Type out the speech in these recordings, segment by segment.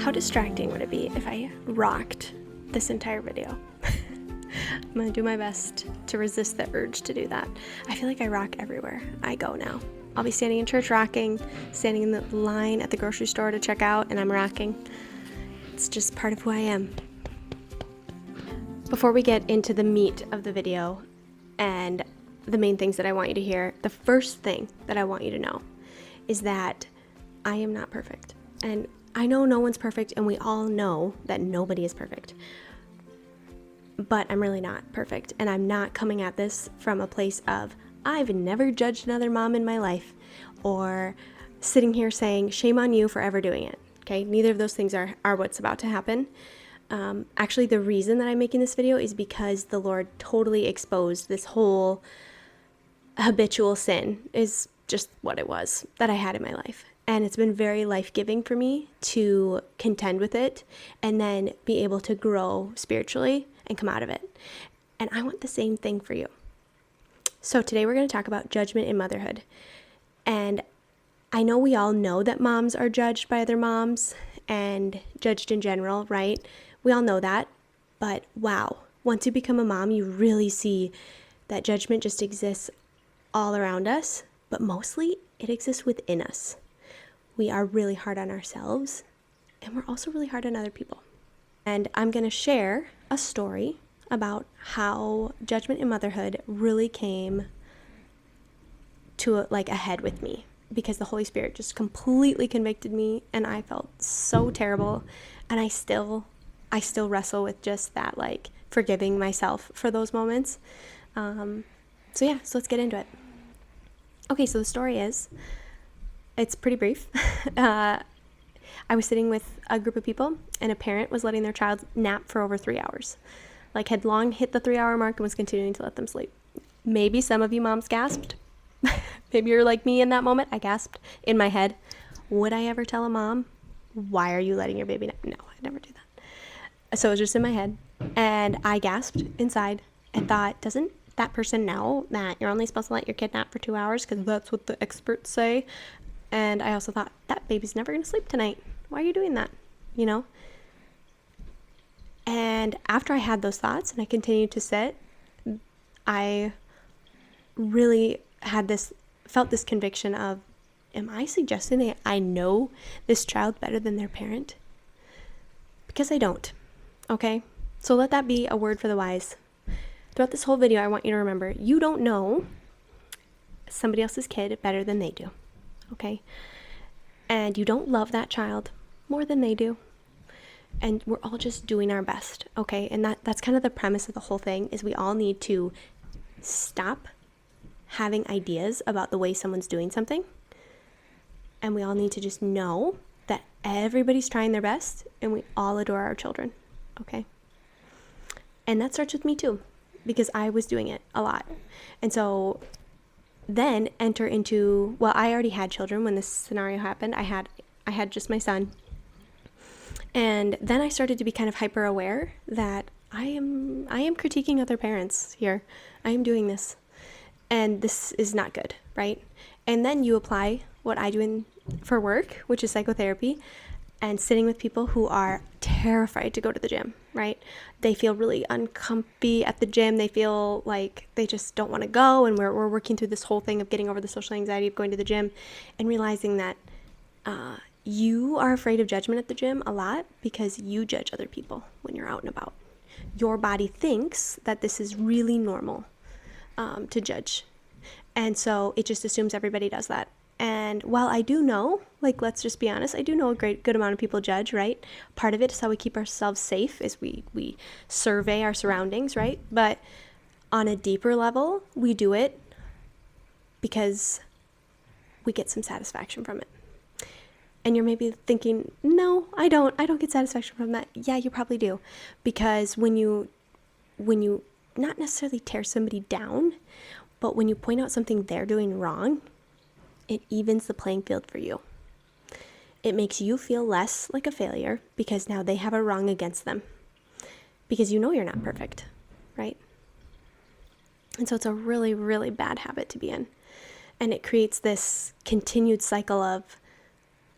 How distracting would it be if I rocked this entire video? I'm gonna do my best to resist the urge to do that. I feel like I rock everywhere I go now. I'll be standing in church rocking, standing in the line at the grocery store to check out, and I'm rocking. It's just part of who I am. Before we get into the meat of the video and the main things that I want you to hear, the first thing that I want you to know is that I am not perfect. And I know no one's perfect, and we all know that nobody is perfect. But I'm really not perfect, and I'm not coming at this from a place of, I've never judged another mom in my life, or sitting here saying, shame on you for ever doing it. Okay, neither of those things are what's about to happen. Actually, the reason that I'm making this video is because the Lord totally exposed this whole habitual sin, is just what it was that I had in my life. And it's been very life-giving for me to contend with it and then be able to grow spiritually and come out of it. And I want the same thing for you. So today we're going to talk about judgment in motherhood. And I know we all know that moms are judged by other moms and judged in general, right? We all know that. But wow, once you become a mom, you really see that judgment just exists all around us, but mostly it exists within us. We are really hard on ourselves, and we're also really hard on other people. And I'm going to share a story about how judgment in motherhood really came to a head with me, because the Holy Spirit just completely convicted me, and I felt so terrible. And I still wrestle with just that, forgiving myself for those moments. So let's get into it. Okay, so the story is, it's pretty brief. I was sitting with a group of people, and a parent was letting their child nap for over 3 hours. Had long hit the 3-hour mark and was continuing to let them sleep. Maybe some of you moms gasped. Maybe you're like me in that moment. I gasped in my head. Would I ever tell a mom, why are you letting your baby nap? No, I'd never do that. So it was just in my head, and I gasped inside and thought, doesn't that person know that you're only supposed to let your kid nap for 2 hours because that's what the experts say? And I also thought, that baby's never going to sleep tonight. Why are you doing that? And after I had those thoughts and I continued to sit, I really felt this conviction of, am I suggesting that I know this child better than their parent? Because I don't, okay? So let that be a word for the wise. Throughout this whole video, I want you to remember, you don't know somebody else's kid better than they do. Okay? And you don't love that child more than they do. And we're all just doing our best, okay? And that's kind of the premise of the whole thing, is we all need to stop having ideas about the way someone's doing something. And we all need to just know that everybody's trying their best, and we all adore our children, okay? And that starts with me too, because I was doing it a lot. And so then enter into, I already had children when this scenario happened. I had just my son. And then I started to be kind of hyper aware that I am critiquing other parents here. I am doing this. And this is not good, right? And then you apply what I do for work, which is psychotherapy, and sitting with people who are terrified to go to the gym, right? They feel really uncomfy at the gym. They feel like they just don't want to go. And we're working through this whole thing of getting over the social anxiety of going to the gym, and realizing that you are afraid of judgment at the gym a lot because you judge other people when you're out and about. Your body thinks that this is really normal to judge. And so it just assumes everybody does that. And while I do know, let's just be honest, I do know a good amount of people judge, right? Part of it is how we keep ourselves safe, is we survey our surroundings, right? But on a deeper level, we do it because we get some satisfaction from it. And you're maybe thinking, no, I don't get satisfaction from that. Yeah, you probably do. Because when you not necessarily tear somebody down, but when you point out something they're doing wrong, it evens the playing field for you. It makes you feel less like a failure because now they have a wrong against them. Because you know you're not perfect, right? And so it's a really, really bad habit to be in. And it creates this continued cycle of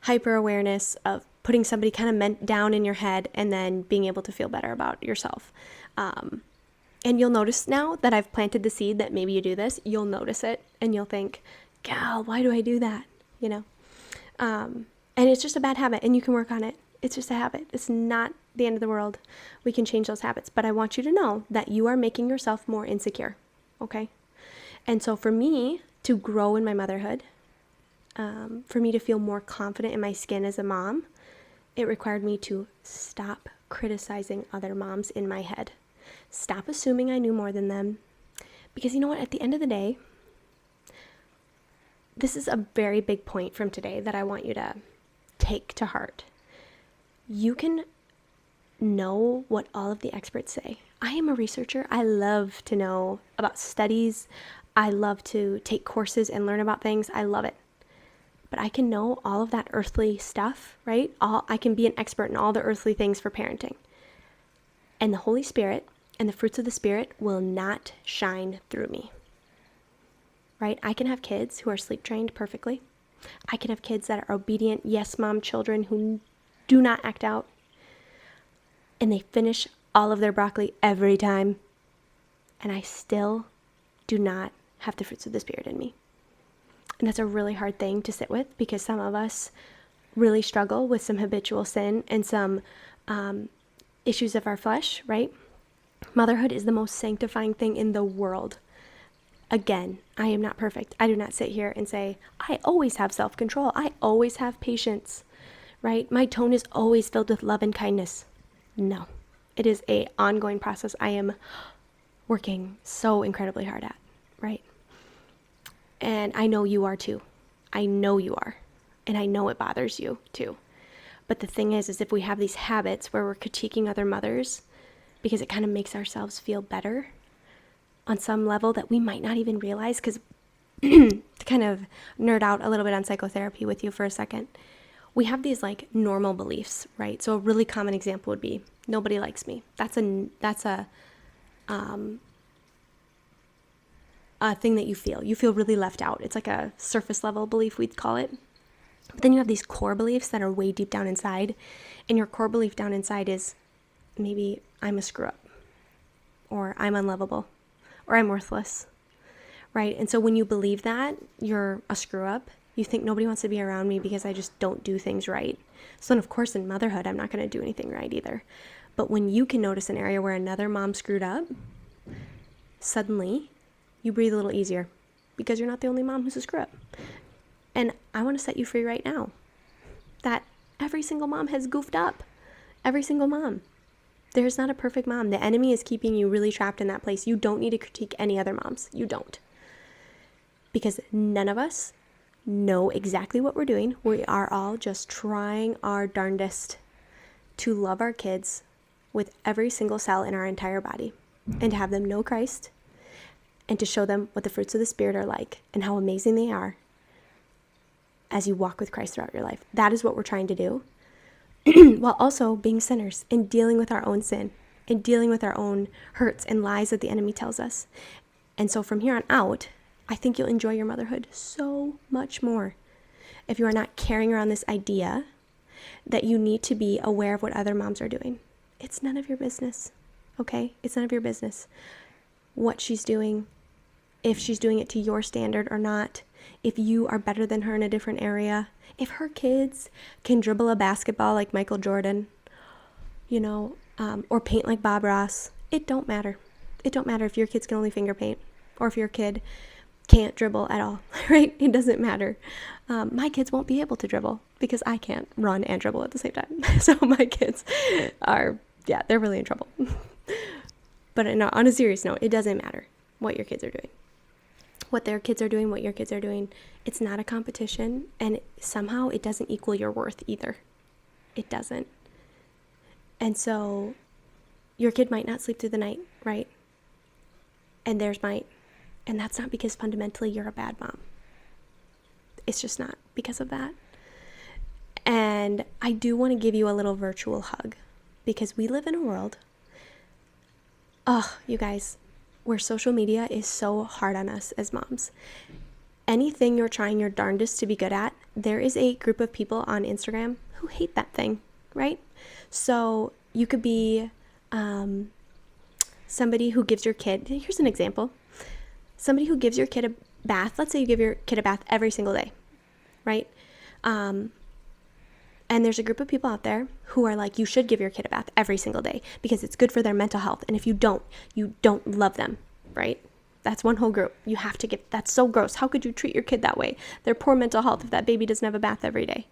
hyper-awareness, of putting somebody kind of down in your head and then being able to feel better about yourself. And you'll notice now that I've planted the seed that maybe you do this, you'll notice it and you'll think, gal, why do I do that? You know? And it's just a bad habit and you can work on it. It's just a habit. It's not the end of the world. We can change those habits. But I want you to know that you are making yourself more insecure. Okay? And so for me to grow in my motherhood, for me to feel more confident in my skin as a mom, it required me to stop criticizing other moms in my head. Stop assuming I knew more than them. Because you know what? At the end of the day, this is a very big point from today that I want you to take to heart. You can know what all of the experts say. I am a researcher. I love to know about studies. I love to take courses and learn about things. I love it. But I can know all of that earthly stuff, right? I can be an expert in all the earthly things for parenting. And the Holy Spirit and the fruits of the Spirit will not shine through me, right? I can have kids who are sleep trained perfectly. I can have kids that are obedient, yes, mom children who do not act out. And they finish all of their broccoli every time. And I still do not have the fruits of the Spirit in me. And that's a really hard thing to sit with because some of us really struggle with some habitual sin and some issues of our flesh, right? Motherhood is the most sanctifying thing in the world. Again, I am not perfect. I do not sit here and say, I always have self-control. I always have patience, right? My tone is always filled with love and kindness. No, it is an ongoing process I am working so incredibly hard at, right? And I know you are too. I know you are. And I know it bothers you too. But the thing is if we have these habits where we're critiquing other mothers because it kind of makes ourselves feel better on some level that we might not even realize, because to kind of nerd out a little bit on psychotherapy with you for a second, we have these like normal beliefs, right? So a really common example would be, nobody likes me. That's a thing that you feel. You feel really left out. It's like a surface level belief, we'd call it. But then you have these core beliefs that are way deep down inside. And your core belief down inside is maybe I'm a screw up, or I'm unlovable, or I'm worthless, right? And so when you believe that you're a screw up, you think nobody wants to be around me because I just don't do things right. So then of course in motherhood, I'm not going to do anything right either. But when you can notice an area where another mom screwed up, suddenly you breathe a little easier because you're not the only mom who's a screw up. And I want to set you free right now that every single mom has goofed up. Every single mom. There's not a perfect mom. The enemy is keeping you really trapped in that place. You don't need to critique any other moms. You don't. Because none of us know exactly what we're doing. We are all just trying our darndest to love our kids with every single cell in our entire body and to have them know Christ and to show them what the fruits of the Spirit are like and how amazing they are as you walk with Christ throughout your life. That is what we're trying to do. While also being sinners and dealing with our own sin and dealing with our own hurts and lies that the enemy tells us. And so from here on out, I think you'll enjoy your motherhood so much more if you are not carrying around this idea that you need to be aware of what other moms are doing. It's none of your business, okay? It's none of your business what she's doing, if she's doing it to your standard or not, if you are better than her in a different area. If her kids can dribble a basketball like Michael Jordan, or paint like Bob Ross, it don't matter. It don't matter if your kids can only finger paint or if your kid can't dribble at all, right? It doesn't matter. My kids won't be able to dribble because I can't run and dribble at the same time. So my kids are, they're really in trouble. But on a serious note, it doesn't matter what your kids are doing. What their kids are doing, what your kids are doing, it's not a competition, and somehow it doesn't equal your worth either. It doesn't. And so your kid might not sleep through the night, right? And theirs might. And that's not because fundamentally you're a bad mom. It's just not because of that. And I do want to give you a little virtual hug because we live in a world, you guys, where social media is so hard on us as moms. Anything you're trying your darndest to be good at, there is a group of people on Instagram who hate that thing, right? So you could be somebody who gives your kid, here's an example, somebody who gives your kid a bath. Let's say you give your kid a bath every single day, right? And there's a group of people out there who are like, you should give your kid a bath every single day because it's good for their mental health. And if you don't love them, right? That's one whole group. You have to give, that's so gross. How could you treat your kid that way? Their poor mental health if that baby doesn't have a bath every day.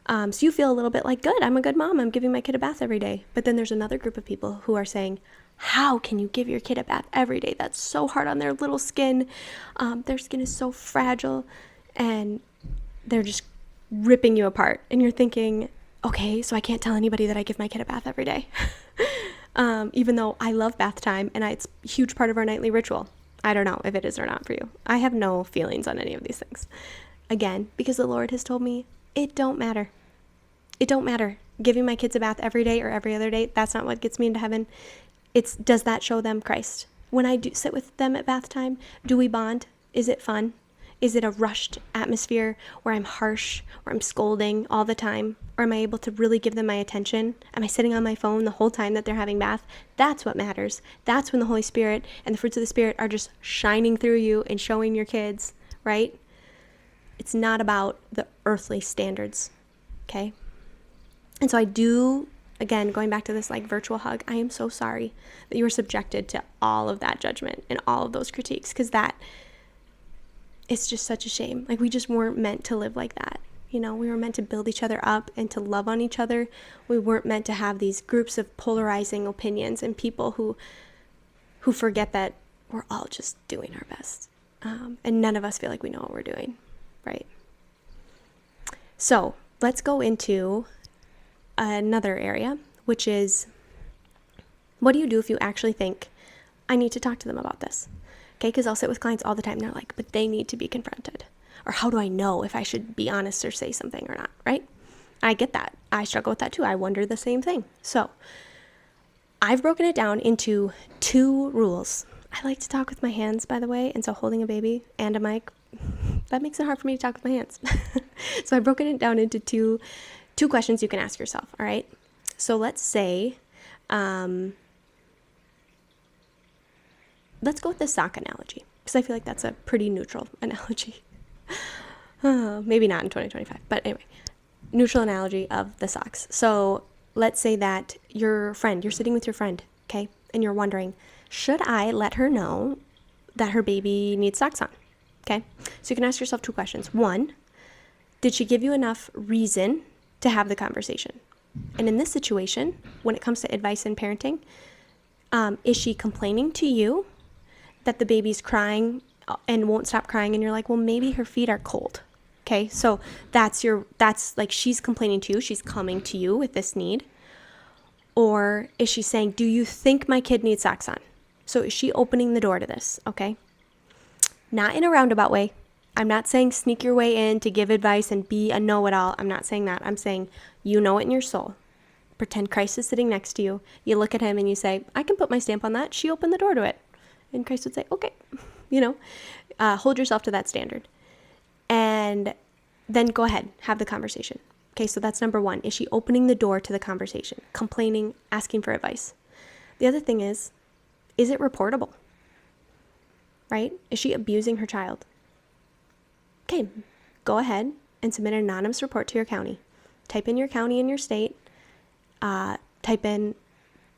So you feel a little bit like, good, I'm a good mom. I'm giving my kid a bath every day. But then there's another group of people who are saying, how can you give your kid a bath every day? That's so hard on their little skin. Their skin is so fragile. And they're just ripping you apart. And you're thinking, okay, so I can't tell anybody that I give my kid a bath every day. Even though I love bath time and it's a huge part of our nightly ritual. I don't know if it is or not for you. I have no feelings on any of these things. Again, because the Lord has told me, it don't matter. It don't matter. Giving my kids a bath every day or every other day, that's not what gets me into heaven. Does that show them Christ? When I do sit with them at bath time, do we bond? Is it fun? Is it a rushed atmosphere where I'm harsh, where I'm scolding all the time? Or am I able to really give them my attention? Am I sitting on my phone the whole time that they're having bath? That's what matters. That's when the Holy Spirit and the fruits of the Spirit are just shining through you and showing your kids, right? It's not about the earthly standards, okay? And so I do, again, going back to this like virtual hug, I am so sorry that you were subjected to all of that judgment and all of those critiques, because it's just such a shame. Like, we just weren't meant to live like that. You know, we were meant to build each other up and to love on each other. We weren't meant to have these groups of polarizing opinions and people who forget that we're all just doing our best. And none of us feel like we know what we're doing, right? So let's go into another area, which is, what do you do if you actually think, I need to talk to them about this? Okay, because I'll sit with clients all the time and they're like, but they need to be confronted. Or how do I know if I should be honest or say something or not, right? I get that. I struggle with that too. I wonder the same thing. So I've broken it down into 2 rules. I like to talk with my hands, by the way, and so holding a baby and a mic, that makes it hard for me to talk with my hands. So I've broken it down into two questions you can ask yourself, all right? So let's say, let's go with the sock analogy, because I feel like that's a pretty neutral analogy. Maybe not in 2025, but anyway, neutral analogy of the socks. So let's say that you're sitting with your friend, okay? And you're wondering, should I let her know that her baby needs socks on? Okay? So you can ask yourself 2 questions. 1, did she give you enough reason to have the conversation? And in this situation, when it comes to advice and parenting, is she complaining to you that the baby's crying and won't stop crying, and you're like, well, maybe her feet are cold? Okay, so that's like, she's complaining to you, she's coming to you with this need. Or is she saying, do you think my kid needs socks on? So is she opening the door to this? Okay, not in a roundabout way. I'm not saying sneak your way in to give advice and be a know-it-all. I'm not saying that. I'm saying, you know it in your soul. Pretend Christ is sitting next to you. You look at him and you say, I can put my stamp on that. She opened the door to it. And Christ would say, okay, hold yourself to that standard. And then go ahead, have the conversation. Okay, so that's number 1. Is she opening the door to the conversation? Complaining, asking for advice. The other thing is it reportable? Right? Is she abusing her child? Okay, go ahead and submit an anonymous report to your county. Type in your county and your state. Type in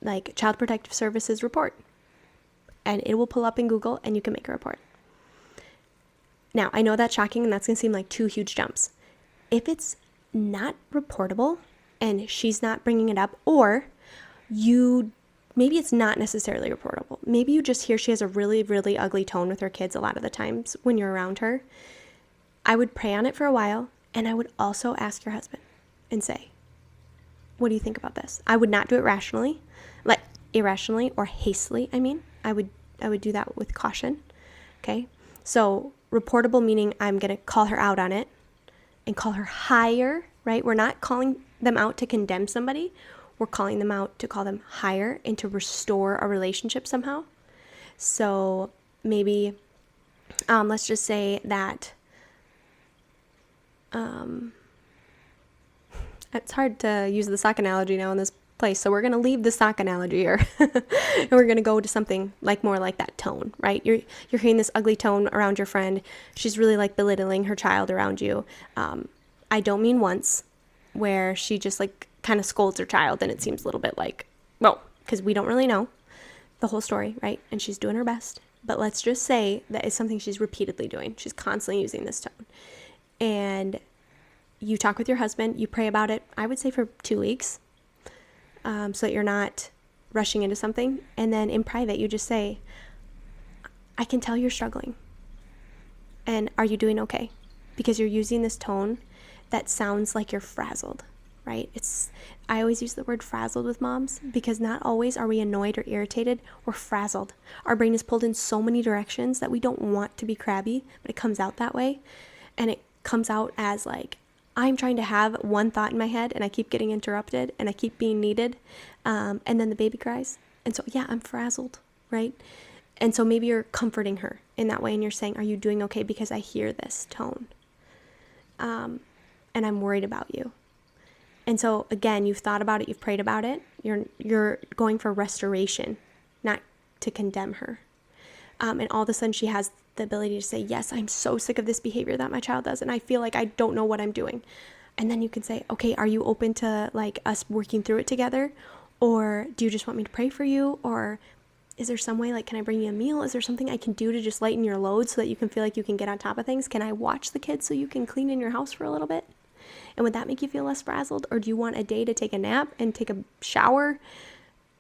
like Child Protective Services report. And it will pull up in Google and you can make a report. Now, I know that's shocking and that's going to seem like 2 huge jumps. If it's not reportable and she's not bringing it up, or maybe it's not necessarily reportable. Maybe you just hear she has a really, really ugly tone with her kids a lot of the times when you're around her. I would pray on it for a while, and I would also ask your husband and say, what do you think about this? I would not do it rationally, like irrationally or hastily. I would do that with caution. Okay. So reportable, meaning I'm going to call her out on it and call her higher, right? We're not calling them out to condemn somebody. We're calling them out to call them higher and to restore a relationship somehow. So maybe, let's just say that, It's hard to use the sock analogy now in this place, so we're going to leave the sock analogy here. And we're going to go to something like more like that tone, right? You're hearing this ugly tone around your friend. She's really like belittling her child around you. I don't mean once where she just like kind of scolds her child and it seems a little bit like, well, because we don't really know the whole story, right? And she's doing her best. But let's just say that it's something she's repeatedly doing. She's constantly using this tone. And you talk with your husband, you pray about it, I would say for 2 weeks, so that you're not rushing into something. And then in private, you just say, I can tell you're struggling. And are you doing okay? Because you're using this tone that sounds like you're frazzled, right? I always use the word frazzled with moms because not always are we annoyed or irritated. We're frazzled. Our brain is pulled in so many directions that we don't want to be crabby, but it comes out that way. And it comes out as like, I'm trying to have one thought in my head and I keep getting interrupted and I keep being needed. And then the baby cries. And so, yeah, I'm frazzled, right? And so maybe you're comforting her in that way and you're saying, are you doing okay? Because I hear this tone. And I'm worried about you. And so again, you've thought about it, you've prayed about it. You're going for restoration, not to condemn her. And all of a sudden she has the ability to say, yes, I'm so sick of this behavior that my child does. And I feel like I don't know what I'm doing. And then you can say, okay, are you open to like us working through it together? Or do you just want me to pray for you? Or is there some way, like, can I bring you a meal? Is there something I can do to just lighten your load so that you can feel like you can get on top of things? Can I watch the kids so you can clean in your house for a little bit? And would that make you feel less frazzled? Or do you want a day to take a nap and take a shower?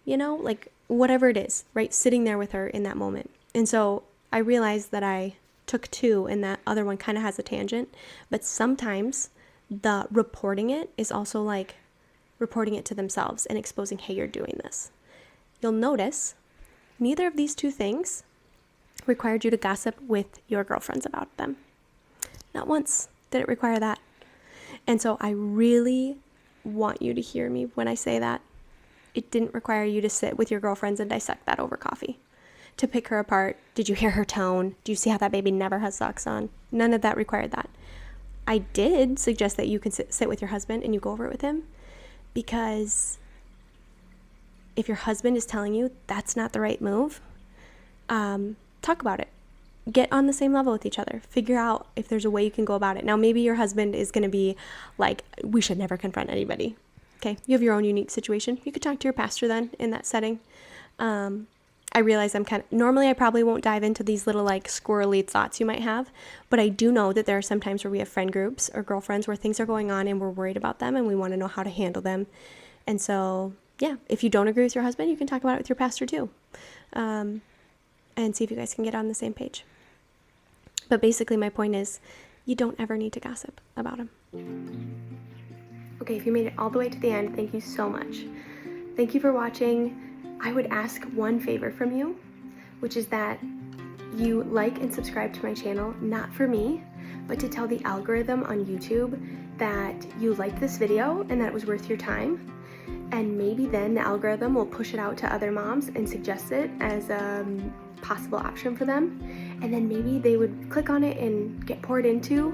You know, like whatever it is, right? Sitting there with her in that moment. And so I realized that I took 2 and that other one kind of has a tangent. But sometimes the reporting it is also like reporting it to themselves and exposing, hey, you're doing this. You'll notice neither of these 2 things required you to gossip with your girlfriends about them. Not once did it require that. And so I really want you to hear me when I say that. It didn't require you to sit with your girlfriends and dissect that over coffee. To pick her apart. Did you hear her tone? Do you see how that baby never has socks on? None of that required that. I did suggest that you can sit with your husband and you go over it with him, because if your husband is telling you that's not the right move, talk about it. Get on the same level with each other. Figure out if there's a way you can go about it. Now, maybe your husband is going to be like, we should never confront anybody. Okay, you have your own unique situation. You could talk to your pastor then in that setting. I realize normally I probably won't dive into these little like squirrely thoughts you might have, but I do know that there are some times where we have friend groups or girlfriends where things are going on and we're worried about them and we want to know how to handle them. And so, yeah, if you don't agree with your husband, you can talk about it with your pastor too, and see if you guys can get on the same page. But basically my point is, you don't ever need to gossip about him. Okay, if you made it all the way to the end, thank you so much. Thank you for watching. I would ask one favor from you, which is that you like and subscribe to my channel, not for me, but to tell the algorithm on YouTube that you liked this video and that it was worth your time. And maybe then the algorithm will push it out to other moms and suggest it as a possible option for them. And then maybe they would click on it and get poured into,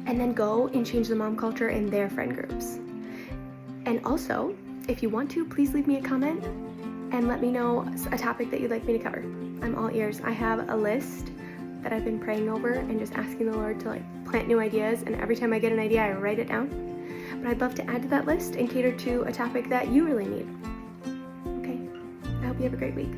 and then go and change the mom culture in their friend groups. And also, if you want to, please leave me a comment and let me know a topic that you'd like me to cover. I'm all ears. I have a list that I've been praying over and just asking the Lord to like plant new ideas, and every time I get an idea, I write it down. But I'd love to add to that list and cater to a topic that you really need. Okay, I hope you have a great week.